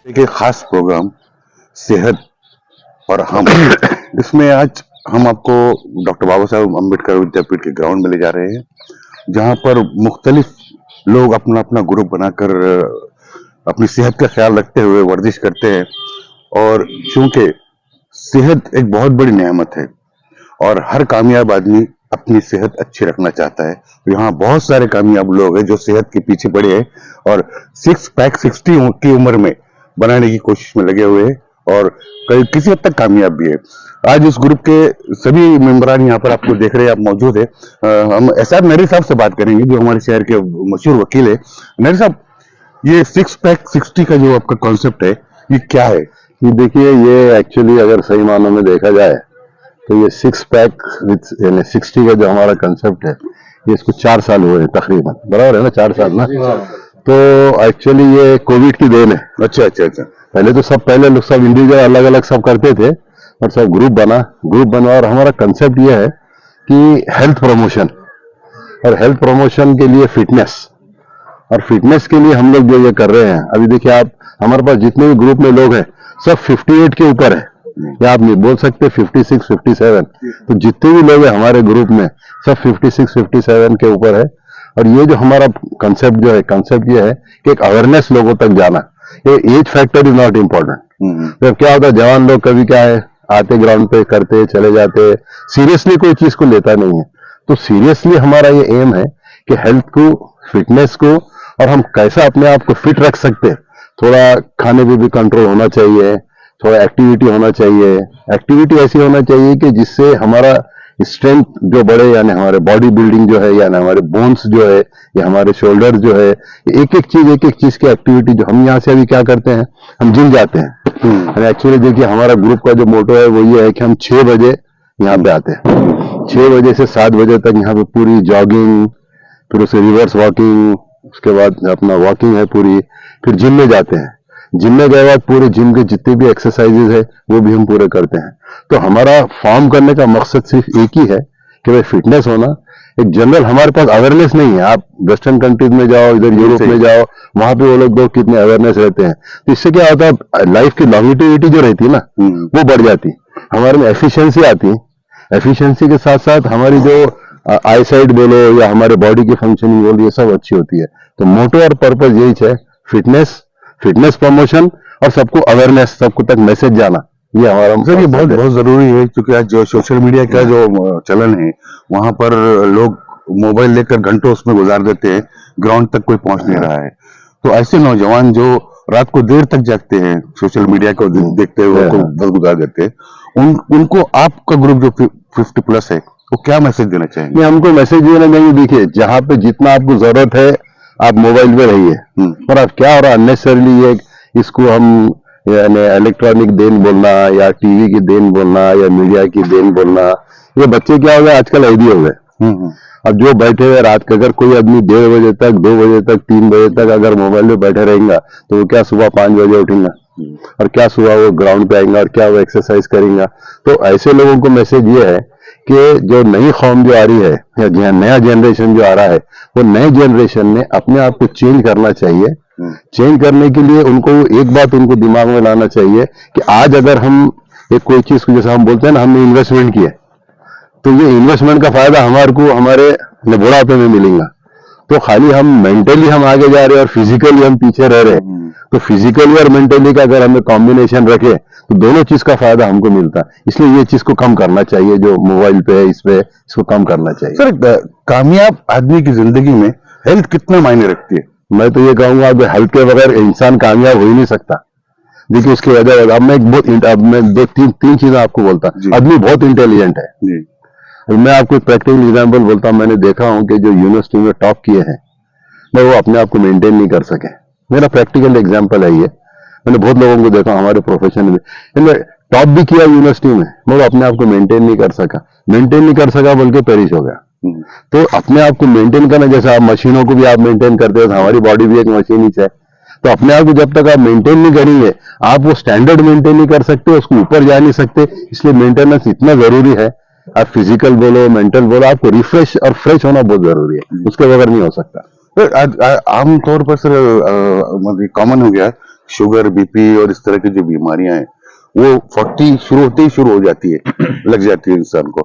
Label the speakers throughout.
Speaker 1: एक खास प्रोग्राम सेहत और हम इसमें आज हम आपको डॉक्टर बाबा साहब अम्बेडकर विद्यापीठ के ग्राउंड में ले जा रहे हैं, जहां पर मुख्तलिफ लोग अपना अपना ग्रुप बनाकर अपनी सेहत का ख्याल रखते हुए वर्जिश करते हैं। और चूंकि सेहत एक बहुत बड़ी नेमत है और हर कामयाब आदमी अपनी सेहत अच्छी रखना चाहता है। यहाँ बहुत सारे कामयाब लोग हैं जो सेहत के पीछे पड़े हैं और 6 पैक 60 की उम्र में बनाने की कोशिश में लगे हुए हैं और कई किसी हद तक कामयाब भी है। आज इस ग्रुप के सभी मेंबरान यहाँ पर आपको देख रहे हैं, आप मौजूद है। हम एसआर नरी साहब से बात करेंगे जो हमारे शहर के मशहूर वकील है। नरी साहब, ये 6 पैक 60 का जो आपका कॉन्सेप्ट है, ये क्या है?
Speaker 2: ये देखिए, ये एक्चुअली अगर सही मानों में देखा जाए तो ये 6 पैक विथ यानी 60 का जो हमारा कंसेप्ट है, ये इसको 4 साल हुए हैं तकरीबन, बराबर है ना? 4 साल ना। तो एक्चुअली ये कोविड की देन है।
Speaker 1: अच्छा अच्छा अच्छा।
Speaker 2: पहले तो पहले लोग सब इंडिविजुअल अलग अलग सब करते थे और सब ग्रुप बना और हमारा कंसेप्ट ये है कि हेल्थ प्रमोशन और हेल्थ प्रमोशन के लिए फिटनेस, और फिटनेस के लिए हम लोग जो ये कर रहे हैं, अभी देखिए आप, हमारे पास जितने भी ग्रुप में लोग हैं सब 58 के ऊपर है, या आप नहीं बोल सकते 56 57। तो जितने भी लोग हैं हमारे ग्रुप में सब 56 57 के ऊपर है। और ये जो हमारा कंसेप्ट ये है कि एक अवेयरनेस लोगों तक जाना। ये age factor is not important. तो क्या होता है, जवान लोग कभी क्या है, आते ग्राउंड पे करते चले जाते, सीरियसली कोई चीज को लेता नहीं है। तो सीरियसली हमारा ये एम है कि हेल्थ को, फिटनेस को, और हम कैसा अपने आप को फिट रख सकते। थोड़ा खाने पे भी कंट्रोल होना चाहिए, थोड़ा एक्टिविटी होना चाहिए। एक्टिविटी ऐसी होना चाहिए कि जिससे हमारा स्ट्रेंथ जो बढ़े, यानी हमारे बॉडी बिल्डिंग जो है, यानी हमारे बोन्स जो है, या हमारे शोल्डर जो है, एक एक चीज की एक्टिविटी। जो हम यहाँ से अभी क्या करते हैं, हम जिम जाते हैं। एक्चुअली देखिए, हमारा ग्रुप का जो मोटो है वो ये है कि हम 6 बजे यहाँ पे आते हैं। 6 बजे से 7 बजे तक यहाँ पे पूरी जॉगिंग, फिर उसे रिवर्स वॉकिंग, उसके बाद अपना वॉकिंग है पूरी, फिर जिम में जाते हैं। जिम में गए बाद पूरे जिम के जितने भी एक्सरसाइजेज है वो भी हम पूरे करते हैं। तो हमारा फॉर्म करने का मकसद सिर्फ एक ही है कि भाई फिटनेस होना। एक जनरल हमारे पास अवेयरनेस नहीं है। आप वेस्टर्न कंट्रीज में जाओ, इधर यूरोप में जाओ, वहां पे वो लोग कितने अवेयरनेस रहते हैं। तो इससे क्या होता है, लाइफ की लॉन्गिविटी जो रहती है ना, वो बढ़ जाती, हमारे में एफिशिएंसी आती। एफिशिएंसी के साथ साथ हमारी जो आई साइड बोलो या हमारे बॉडी की फंक्शनिंग बोलो, ये सब अच्छी होती है। तो मोटो और पर्पज यही है, फिटनेस प्रमोशन और सबको अवेयरनेस, सबको तक मैसेज जाना, ये हमारा
Speaker 1: सर ये बहुत बहुत जरूरी है। क्योंकि आज जो सोशल मीडिया का जो चलन है, वहां पर लोग मोबाइल लेकर घंटों उसमें गुजार देते हैं, ग्राउंड तक कोई पहुंच नहीं रहा है। तो ऐसे नौजवान जो रात को देर तक जागते हैं, सोशल मीडिया को देखते हुए बस गुजार देते हैं, उनको आपका ग्रुप जो 50 प्लस है, वो क्या मैसेज देना चाहेंगे?
Speaker 2: हमको मैसेज देना चाहिए, देखिए जहां पे जितना आपको जरूरत है आप मोबाइल में रहिए, और अब क्या हो रहा है अननेसेसरली, ये इसको हम यानी इलेक्ट्रॉनिक देन बोलना, या टीवी की देन बोलना, या मीडिया की देन बोलना, ये बच्चे क्या हो गए आजकल ऐदी हो गए। अब जो बैठे हुए रात के, अगर कोई आदमी 1:30 बजे तक, 2 बजे तक, 3 बजे तक अगर मोबाइल में बैठे रहेगा तो वो क्या सुबह 5 बजे उठेगा, और क्या सुबह वो ग्राउंड पे आएगा, और क्या वो एक्सरसाइज करेगा। तो ऐसे लोगों को मैसेज ये है कि जो नई कौम जो आ रही है, या नया जनरेशन जो आ रहा है, वो नए जनरेशन ने अपने आप को चेंज करना चाहिए। चेंज करने के लिए उनको एक बात उनको दिमाग में लाना चाहिए कि आज अगर हम एक कोई चीज को, जैसे हम बोलते हैं ना, हमने इन्वेस्टमेंट किया, तो ये इन्वेस्टमेंट का फायदा हमारे को हमारे बुढ़ापे में मिलेगा। तो खाली हम मेंटली हम आगे जा रहे हैं और फिजिकली हम पीछे रह रहे हैं। तो फिजिकली और मेंटली का अगर हमें कॉम्बिनेशन रखे तो दोनों चीज का फायदा हमको मिलता है। इसलिए ये चीज को कम करना चाहिए, जो मोबाइल पे है इसको कम करना चाहिए।
Speaker 1: सर, कामयाब आदमी की जिंदगी में हेल्थ कितना मायने रखती है?
Speaker 2: मैं तो ये कहूंगा, हेल्थ के बगैर इंसान कामयाब हो ही नहीं सकता। देखिए उसकी वजह, अब मैं तीन चीजें आपको बोलता। आदमी बहुत इंटेलिजेंट है जी। मैं आपको एक प्रैक्टिकल एग्जांपल बोलता हूं। मैंने देखा हूं कि जो यूनिवर्सिटी में टॉप किए हैं, मैं वो अपने आप को मेंटेन नहीं कर सके। मेरा प्रैक्टिकल एग्जांपल है ये। मैंने बहुत लोगों को देखा हमारे प्रोफेशन में, टॉप भी किया यूनिवर्सिटी में, मगर अपने आप को मेंटेन नहीं कर सका बल्कि पेरिश हो गया। तो अपने आप को मेंटेन करना, जैसे आप मशीनों को भी आप मेंटेन करते हो, हमारी बॉडी भी एक मशीन ही है। तो अपने आप को जब तक आप मेंटेन नहीं करेंगे, आप वो स्टैंडर्ड मेंटेन नहीं कर सकते, उसको ऊपर जा नहीं सकते। इसलिए मेंटेनेंस इतना जरूरी है। आप फिजिकल बोलो, मेंटल बोलो, आपको रिफ्रेश और फ्रेश होना बहुत जरूरी है, उसके बगैर नहीं हो सकता।
Speaker 1: आमतौर पर सर कॉमन हो गया शुगर, बीपी और इस तरह की जो बीमारियां हैं वो 40 शुरू होते ही शुरू हो जाती है, लग जाती है इंसान को।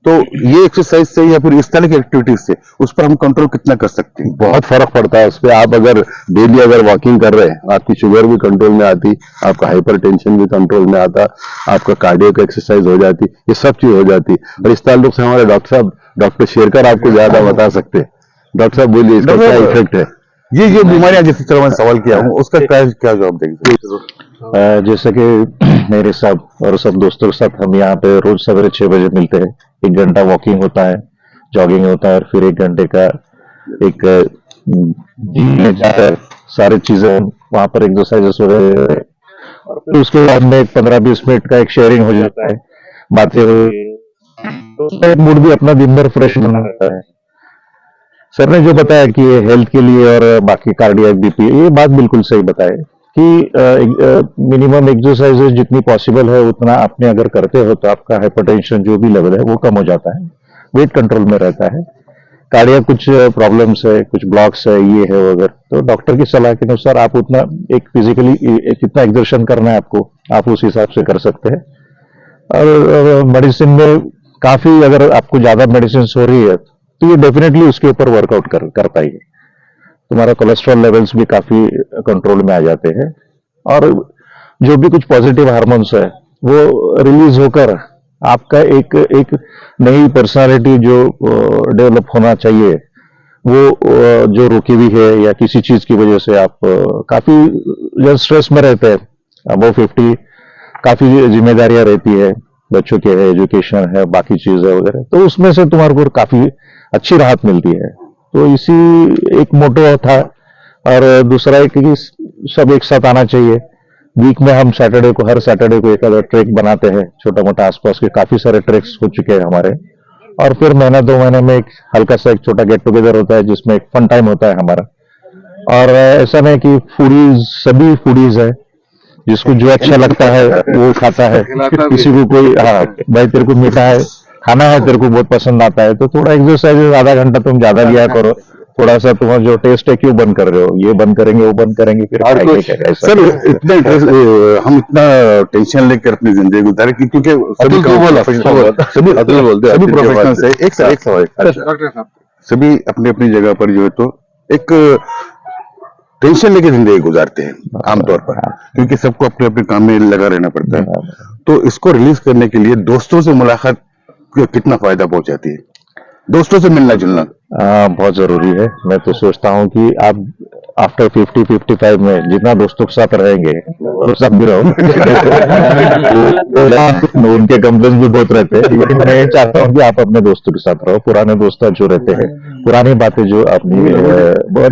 Speaker 1: तो ये एक्सरसाइज से या फिर इस तरह की एक्टिविटीज से उस पर हम कंट्रोल कितना कर सकते हैं?
Speaker 2: बहुत फर्क पड़ता है उस पर। आप अगर डेली अगर वॉकिंग कर रहे हैं, आपकी शुगर भी कंट्रोल में आती, आपका हाइपरटेंशन भी कंट्रोल में आता, आपका कार्डियक एक्सरसाइज हो जाती, ये सब चीज हो जाती। और इस ताल्लुक से हमारे डॉक्टर साहब, डॉक्टर शेरकर आपको ज्यादा बता सकते हैं। डॉक्टर साहब बोलिए, इसका क्या इफेक्ट है?
Speaker 1: ये बीमारियां जिस तरह मैंने सवाल किया हूँ उसका क्या क्या जवाब देंगे?
Speaker 3: जैसे कि मेरे साथ और सब दोस्तों के साथ हम यहाँ पे रोज सवेरे 6 बजे मिलते हैं। 1 घंटा वॉकिंग होता है, जॉगिंग होता है, और फिर 1 घंटे का एक जिम में जाता है। सारी चीजें वहां पर एक्सरसाइजेस वगैरह, और फिर उसके बाद में 15-20 मिनट का एक शेयरिंग हो जाता है, बातें हो, मूड भी अपना दिन भर फ्रेश बना रहता है। सर ने जो बताया कि ये हेल्थ के लिए और बाकी कार्डियक, बीपी, ये बात बिल्कुल सही बताए कि मिनिमम एक्सरसाइजेस जितनी पॉसिबल है उतना आपने अगर करते हो तो आपका हाइपरटेंशन जो भी लेवल है वो कम हो जाता है, वेट कंट्रोल में रहता है। कार्डियक कुछ प्रॉब्लम्स है, कुछ ब्लॉक्स है, ये है वगैरह, तो डॉक्टर की सलाह के अनुसार आप उतना एक फिजिकली कितना एक्सर्शन करना है आपको, आप उस हिसाब से कर सकते हैं। और मेडिसिन में काफी, अगर आपको ज्यादा मेडिसिन हो रही है तो ये डेफिनेटली उसके ऊपर वर्कआउट कर पाएगी। तुम्हारा कोलेस्ट्रॉल लेवल्स भी काफी कंट्रोल में आ जाते हैं, और जो भी कुछ पॉजिटिव हार्मोन्स है वो रिलीज होकर आपका एक नई पर्सनालिटी जो डेवलप होना चाहिए वो जो रुकी हुई है, या किसी चीज की वजह से आप काफी स्ट्रेस में रहते हैं, अबव 50, काफी जिम्मेदारियां रहती है, बच्चों के है, एजुकेशन है, बाकी चीजें वगैरह, तो उसमें से तुम्हारे को काफी अच्छी राहत मिलती है। तो इसी एक मोटो था। और दूसरा एक कि सब एक साथ आना चाहिए। वीक में हम सैटरडे को, हर सैटरडे को एक अदर ट्रैक बनाते हैं, छोटा मोटा आसपास के काफी सारे ट्रैक्स हो चुके हैं हमारे। और फिर महीना 2 महीने में एक हल्का सा एक छोटा गेट टुगेदर होता है जिसमें एक फन टाइम होता है हमारा। और ऐसा नहीं कि फूडीज, सभी फूडीज है, जिसको जो अच्छा लगता है वो खाता है। किसी को कोई, हाँ भाई तेरे को मीठा है खाना है, तेरे को बहुत पसंद आता है, तो थोड़ा एक्सरसाइज आधा घंटा तुम ज्यादा लिया करो। थोड़ा सा तुम्हारा जो टेस्ट है क्यों बंद कर रहे हो, ये बंद करेंगे, वो बंद करेंगे, फिर खाएंगे क्या? ऐसा
Speaker 1: सर हम इतना टेंशन लेकर अपनी जिंदगी गुजारे क्योंकि सभी प्रोफेशनल्स है। एक सवाल डॉक्टर साहब, सभी अपनी अपनी जगह पर जो है तो एक टेंशन लेके जिंदगी गुजारते हैं आमतौर पर, क्योंकि सबको अपने अपने काम में लगा रहना पड़ता है। तो इसको रिलीज करने के लिए दोस्तों से मुलाकात कितना फायदा पहुंचाती है? दोस्तों से मिलना जुलना
Speaker 3: बहुत जरूरी है। मैं तो सोचता हूँ कि आप आफ्टर 50-55 में जितना दोस्तों के साथ रहेंगे वो सब भी रहो। उनके कंप्लेन भी बहुत रहते हैं, लेकिन मैं चाहता हूँ कि आप अपने दोस्तों के साथ रहो। पुराने दोस्त जो रहते हैं, पुरानी बातें जो अपनी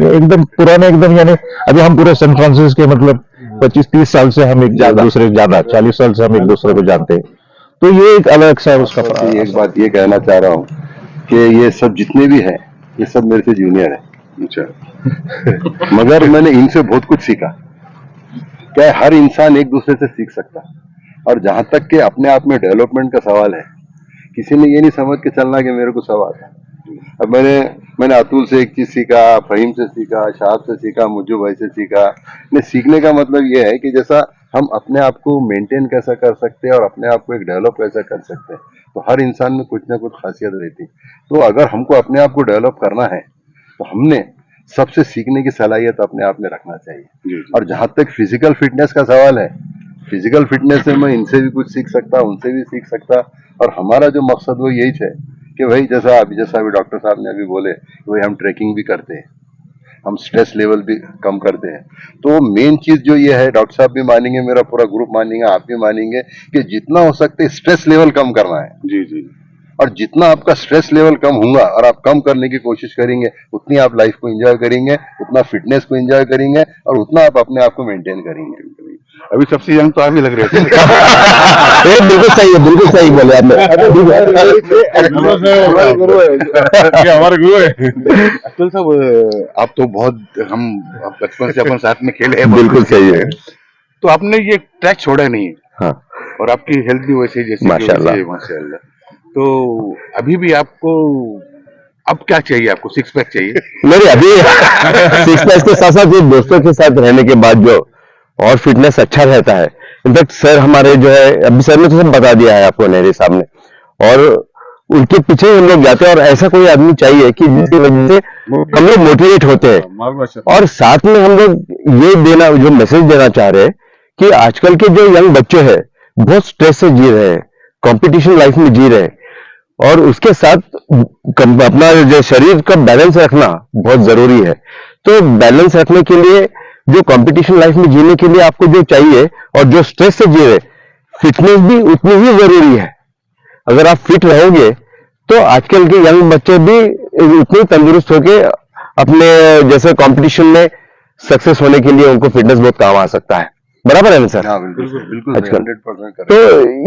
Speaker 3: एकदम पुराने, एकदम यानी अभी हम पूरे सैन फ्रांसिस्को के मतलब 25-30 साल से हम एक दूसरे, ज्यादा 40 साल से हम एक दूसरे को जानते हैं, तो ये एक अलग सा उसका।
Speaker 2: एक बात ये कहना चाह रहा हूँ कि ये सब जितने भी हैं ये सब मेरे से जूनियर है। अच्छा। मगर मैंने इनसे बहुत कुछ सीखा। क्या है, हर इंसान एक दूसरे से सीख सकता है। और जहां तक के अपने आप में डेवलपमेंट का सवाल है, किसी ने ये नहीं समझ के चलना कि मेरे को सब आता है। अब मैंने अतुल से एक चीज सीखा, फहीम से सीखा, शाहब से सीखा, मुज्जू भाई से सीखा। ने सीखने का मतलब ये है कि जैसा हम अपने आप को मेंटेन कैसा कर सकते हैं और अपने आप को एक डेवलप कैसा कर सकते हैं, तो हर इंसान में कुछ ना कुछ खासियत रहती है। तो अगर हमको अपने आप को डेवलप करना है तो हमने सबसे सीखने की सलाहियत अपने आप में रखना चाहिए। और जहां तक फिजिकल फिटनेस का सवाल है, फिजिकल फिटनेस से मैं इनसे भी कुछ सीख सकता, उनसे भी सीख सकता। और हमारा जो मकसद वो यही है कि भाई जैसा अभी डॉक्टर साहब ने अभी बोले कि भाई हम ट्रैकिंग भी करते हैं, हम स्ट्रेस लेवल भी कम करते हैं। तो मेन चीज जो ये है, डॉक्टर साहब भी मानेंगे, मेरा पूरा ग्रुप मानेंगे, आप भी मानेंगे कि जितना हो सकते स्ट्रेस लेवल कम करना है। जी जी। और जितना आपका स्ट्रेस लेवल कम होगा और आप कम करने की कोशिश करेंगे, उतनी आप लाइफ को एंजॉय करेंगे, उतना फिटनेस को एंजॉय करेंगे, और उतना आप अपने आप को मेंटेन करेंगे।
Speaker 1: अभी सबसे यंग तो आप ही लग रहे थे।
Speaker 2: बिल्कुल सही है, बिल्कुल सही बोले आपने।
Speaker 1: हमारे गुरु है अतुल साहब। आप तो बहुत, हम बचपन से अपन साथ में खेले हैं।
Speaker 2: बिल्कुल सही है।
Speaker 1: तो आपने ये ट्रैक छोड़ा नहीं है। हाँ। और आपकी हेल्थ भी वैसे जैसे माशाल्लाह। तो अभी भी आपको अब क्या चाहिए? आपको 6 पैक चाहिए?
Speaker 2: नहीं, अभी 6 पैक के साथ साथ दोस्तों के साथ रहने के बाद जो
Speaker 4: और फिटनेस अच्छा रहता है। इनफैक्ट सर हमारे जो है, अभी सर ने तो सब बता दिया है आपको मेरे सामने, और उनके पीछे हम लोग जाते हैं। और ऐसा कोई आदमी चाहिए कि जिसकी वजह से हम लोग मोटिवेट होते हैं। और साथ में हम लोग ये देना, जो मैसेज देना चाह रहे हैं कि आजकल के जो यंग बच्चे हैं बहुत स्ट्रेस से जी रहे हैं, कंपटीशन लाइफ में जी रहे हैं, और उसके साथ अपना जो शरीर का बैलेंस रखना बहुत जरूरी है। तो बैलेंस रखने के लिए, जो कंपटीशन लाइफ में जीने के लिए आपको जो चाहिए, और जो स्ट्रेस से जी रहे, फिटनेस भी उतनी ही जरूरी है। अगर आप फिट रहोगे तो आजकल के यंग बच्चे भी इतने तंदुरुस्त होके अपने जैसे कंपटीशन में सक्सेस होने के लिए उनको फिटनेस बहुत काम आ सकता है। बराबर है ना सर?
Speaker 2: बिल्कुल
Speaker 4: आजकल
Speaker 2: 100%
Speaker 4: तो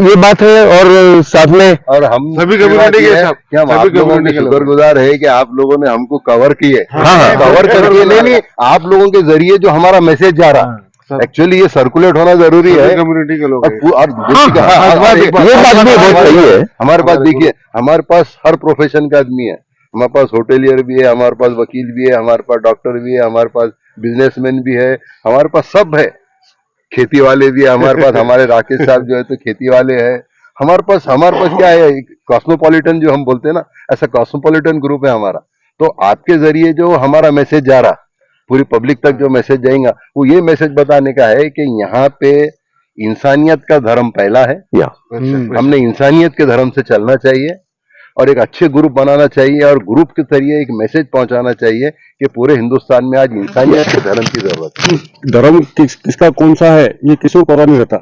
Speaker 4: ये बात है। और साथ में
Speaker 2: और हम
Speaker 1: सभी कम्युनिटी के साथ,
Speaker 2: क्या हम आप लोगों के शुक्रगुजार है कि आप लोगों ने हमको कवर किए।
Speaker 4: हाँ।
Speaker 2: कवर करके नहीं, आप लोगों के जरिए जो हमारा मैसेज जा रहा, एक्चुअली ये सर्कुलेट होना जरूरी है।
Speaker 1: कम्युनिटी के लोग
Speaker 2: और
Speaker 4: ये बात भी बहुत सही है।
Speaker 2: हमारे पास देखिए, हमारे पास हर प्रोफेशन का आदमी है। हमारे पास होटेलियर भी है, हमारे पास वकील भी है, हमारे पास डॉक्टर भी है, हमारे पास बिजनेसमैन भी है, हमारे पास सब है। खेती वाले भी है हमारे पास, हमारे राकेश साहब जो है तो खेती वाले हैं। हमारे पास क्या है, कॉस्मोपॉलिटन जो हम बोलते हैं ना, ऐसा कॉस्मोपॉलिटन ग्रुप है हमारा। तो आपके जरिए जो हमारा मैसेज जा रहा, पूरी पब्लिक तक जो मैसेज जाएगा, वो ये मैसेज बताने का है कि यहाँ पे इंसानियत का धर्म पहला है। हमने इंसानियत के धर्म से चलना चाहिए और एक अच्छे ग्रुप बनाना चाहिए, और ग्रुप के जरिए एक मैसेज पहुंचाना चाहिए कि पूरे हिंदुस्तान में आज इंसानियत के धर्म की जरूरत है।
Speaker 5: धर्म किसका कौन सा है ये किसी को पता नहीं रहता।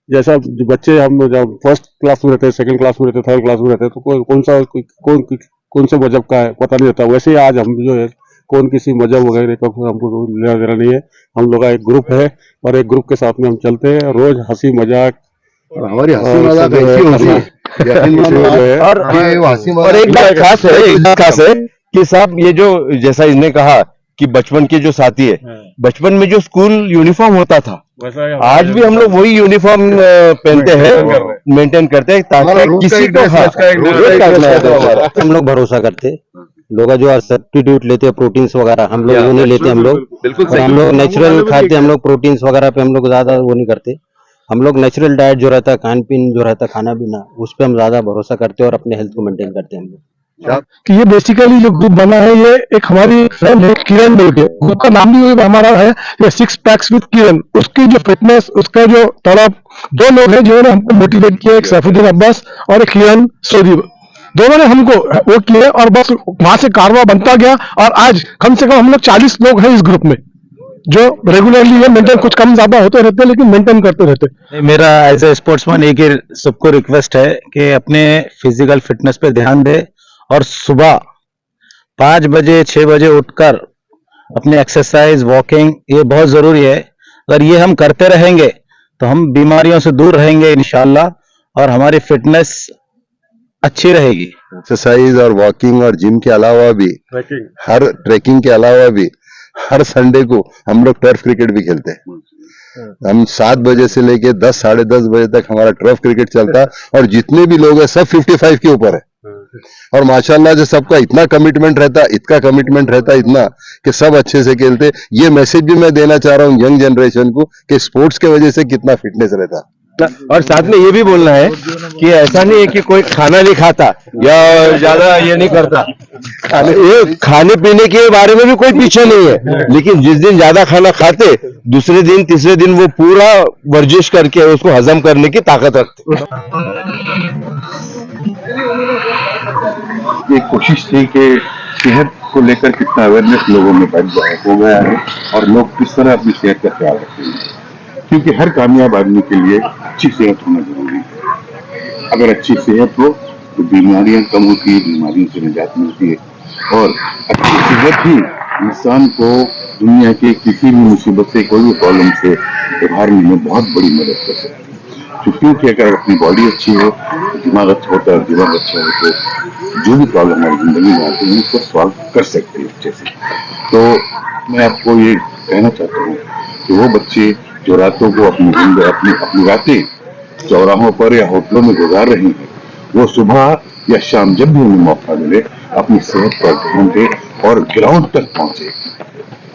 Speaker 5: जैसा जो बच्चे हम जब फर्स्ट क्लास में रहते हैं, सेकंड क्लास में रहते हैं, थर्ड क्लास में रहते हैं, तो कौन से मजहब का है पता नहीं रहता। वैसे ही आज हम जो है कौन किसी मजहब वगैरह का हमको लेना देना नहीं है। हम लोग का एक ग्रुप है और एक ग्रुप के साथ में हम चलते हैं, रोज हंसी मजाक।
Speaker 2: और हमारी हंसी मजाक ऐसी होती है
Speaker 4: और एक बात खास है कि साहब, ये जो जैसा इसने कहा कि बचपन के जो साथी है, बचपन में जो स्कूल यूनिफॉर्म होता था, आज भी हम लोग वही यूनिफॉर्म पहनते हैं, मेंटेन करते हैं, ताकि किसी को
Speaker 6: हम लोग भरोसा करते। लोग जो सब्स्टिट्यूट लेते हैं प्रोटीन्स वगैरह, हम लोग वो नहीं लेते। हम लोग नेचुरल खाते, हम लोग प्रोटीन्स वगैरह पे हम लोग ज्यादा वो नहीं करते। हम लोग नेचुरल डाइट जो रहता है, खान पीन जो रहता है, खाना पीना, उस पर हम ज्यादा भरोसा करते हैं और अपने हेल्थ को मेंटेन करते हैं हम लोग।
Speaker 5: कि ये बेसिकली जो ग्रुप बना है, ये एक हमारी फ्रेंड है किरण बोल के, ग्रुप का नाम भी हमारा है ये 6 पैक्स विद किरण। उसकी जो फिटनेस, उसका जो तड़प, 2 लोग हैं जिन्होंने हमको मोटिवेट किया, एक सैफुद्दीन अब्बास और एक किरण सोदी। दोनों ने हमको वो किए और बस वहां से कारवा बनता गया। और आज कम से कम हम लोग 40 लोग हैं इस ग्रुप में, जो रेगुलरली ये मेंटेन, कुछ कम ज्यादा होते रहते लेकिन मेंटेन करते रहते।
Speaker 7: मेरा एज ए स्पोर्ट्समैन एक ही सबको रिक्वेस्ट है कि अपने फिजिकल फिटनेस पे ध्यान दे, और सुबह 5 बजे 6 बजे उठकर अपने एक्सरसाइज, वॉकिंग, ये बहुत जरूरी है। अगर ये हम करते रहेंगे तो हम बीमारियों से दूर रहेंगे इंशाल्लाह, और हमारी फिटनेस अच्छी रहेगी।
Speaker 2: एक्सरसाइज और वॉकिंग और जिम के अलावा भी, ट्रैकिंग के अलावा भी हर संडे को हम लोग टर्फ क्रिकेट भी खेलते हैं। हम 7 बजे से लेके 10 साढ़े 10 बजे तक हमारा टर्फ क्रिकेट चलता है, और जितने भी लोग हैं सब 55 के ऊपर है। और माशाल्लाह से सबका इतना कमिटमेंट रहता है, इतना कि सब अच्छे से खेलते। ये मैसेज भी मैं देना चाह रहा हूँ यंग जनरेशन को कि स्पोर्ट्स के वजह से कितना फिटनेस रहता है।
Speaker 4: और साथ में ये भी बोलना है कि ऐसा नहीं है कि कोई खाना नहीं खाता या ज्यादा ये नहीं करता, ये खाने पीने के बारे में भी कोई पीछे नहीं है। लेकिन जिस दिन ज्यादा खाना खाते, दूसरे दिन तीसरे दिन वो पूरा वर्जिश करके उसको हजम करने की ताकत रखते।
Speaker 1: ये कोशिश थी कि सेहत को लेकर कितना अवेयरनेस लोगों में हो गया है और लोग किस तरह अपनी सेहत का ख्याल रखते हैं, क्योंकि हर कामयाब आदमी के लिए अच्छी सेहत होना जरूरी है। अगर अच्छी सेहत हो तो बीमारियां कम होती है, बीमारियों से निजात मिलती है, और अच्छी सेहत ही इंसान को दुनिया के किसी भी मुसीबत से, कोई भी प्रॉब्लम से उभारने में बहुत बड़ी मदद कर सकती है। क्योंकि अगर अपनी बॉडी अच्छी हो, दिमाग अच्छा होता है, दिमाग अच्छा हो तो जो भी प्रॉब्लम हमारी जिंदगी में आती है उसको सॉल्व कर सकते हैं अच्छे से। तो मैं आपको ये कहना चाहता हूँ कि वो बच्चे जो रातों को अपनी रातें चौराहों पर या होटलों में गुजार रहे हैं, वो सुबह या शाम जब भी उन्हें मौका मिले अपनी सेहत पर ध्यान दें और ग्राउंड तक पहुंचे।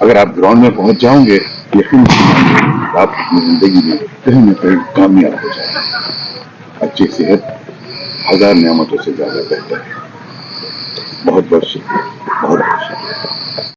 Speaker 1: अगर आप ग्राउंड में पहुंच जाओगे यकीन मानिए आप अपनी जिंदगी में कहीं न कहीं कामयाब हो जाए। अच्छी सेहत 1000 नियामतों से ज्यादा बेहतर है। बहुत बहुत शुक्रिया, बहुत बहुत शुक्रिया।